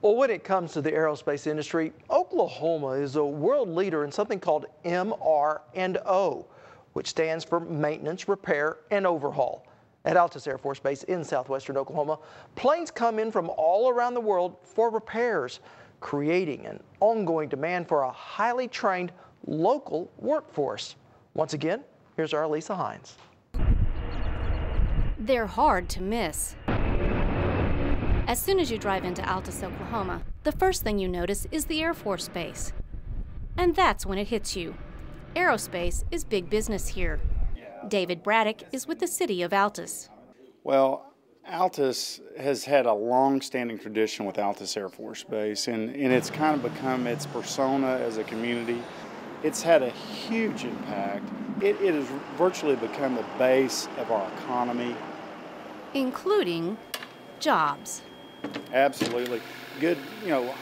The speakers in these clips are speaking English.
Well, when it comes to the aerospace industry, Oklahoma is a world leader in something called MR&O, which stands for maintenance, repair, and overhaul. At Altus Air Force Base in southwestern Oklahoma, planes come in from all around the world for repairs, creating an ongoing demand for a highly trained local workforce. Once again, here's our Lisa Hines. They're hard to miss. As soon as you drive into Altus, Oklahoma, the first thing you notice is the Air Force Base. And that's when it hits you. Aerospace is big business here. David Braddock is with the city of Altus. Well, Altus has had a long-standing tradition with Altus Air Force Base, and it's kind of become its persona as a community. It's had a huge impact. It has virtually become the base of our economy. Including jobs. Absolutely. Good,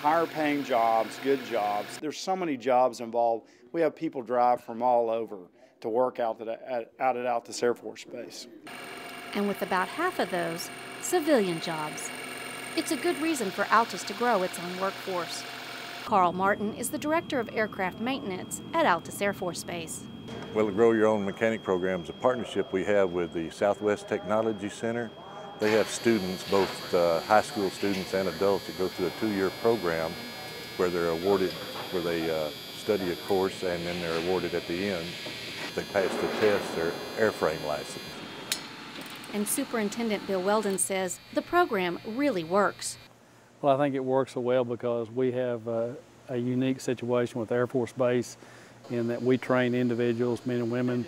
higher paying jobs, good jobs. There's so many jobs involved. We have people drive from all over to work out at Altus Air Force Base. And with about half of those, civilian jobs. It's a good reason for Altus to grow its own workforce. Carl Martin is the director of aircraft maintenance at Altus Air Force Base. Well, the Grow Your Own Mechanic program is a partnership we have with the Southwest Technology Center. They have students, both high school students and adults, that go through a 2-year program where they're awarded, where they study a course and then they're awarded at the end. If they pass the test, their airframe license. And Superintendent Bill Weldon says the program really works. Well, I think it works so well because we have a unique situation with Air Force Base in that we train individuals, men and women,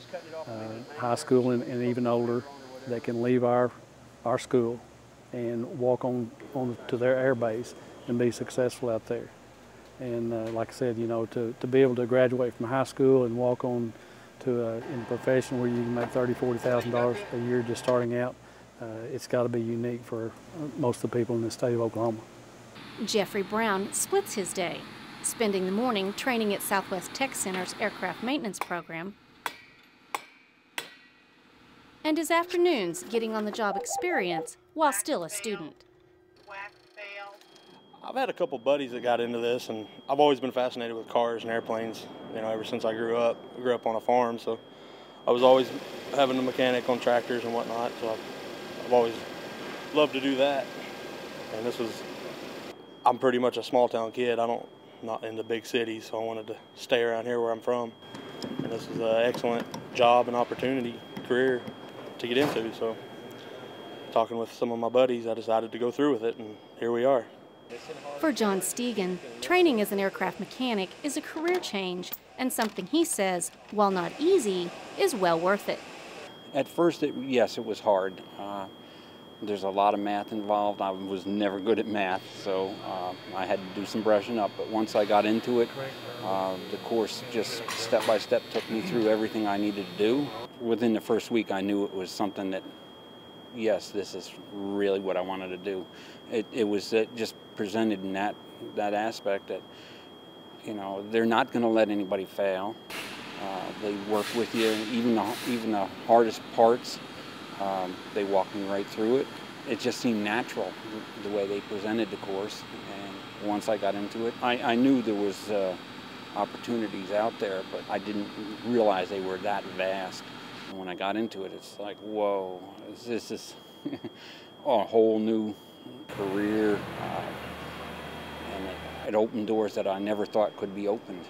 high school and even older, that can leave our school and walk on to their air base and be successful out there. And like I said, to be able to graduate from high school and walk on to in a profession where you can make $30,000, $40,000 a year just starting out, it's got to be unique for most of the people in the state of Oklahoma. Jeffrey Brown splits his day, spending the morning training at Southwest Tech Center's aircraft maintenance program, and his afternoons getting on-the-job experience while still a student. I've had a couple buddies that got into this, and I've always been fascinated with cars and airplanes, ever since I grew up. I grew up on a farm, so I was always having a mechanic on tractors and whatnot, so I've always loved to do that. And I'm pretty much a small-town kid. Not in the big cities, so I wanted to stay around here where I'm from. And this is an excellent job and opportunity, career to get into, so talking with some of my buddies, I decided to go through with it, and here we are. For John Stegen, training as an aircraft mechanic is a career change and something he says, while not easy, is well worth it. At first, yes, it was hard. There's a lot of math involved. I was never good at math, so I had to do some brushing up. But once I got into it, the course just step by step took me through everything I needed to do. Within the first week, I knew it was something that, yes, this is really what I wanted to do. It was just presented in that aspect that, they're not going to let anybody fail. They work with you, even the hardest parts. They walked me right through it. It just seemed natural, the way they presented the course. And once I got into it, I knew there was opportunities out there, but I didn't realize they were that vast. And when I got into it, it's like, whoa, this is a whole new career. And it opened doors that I never thought could be opened.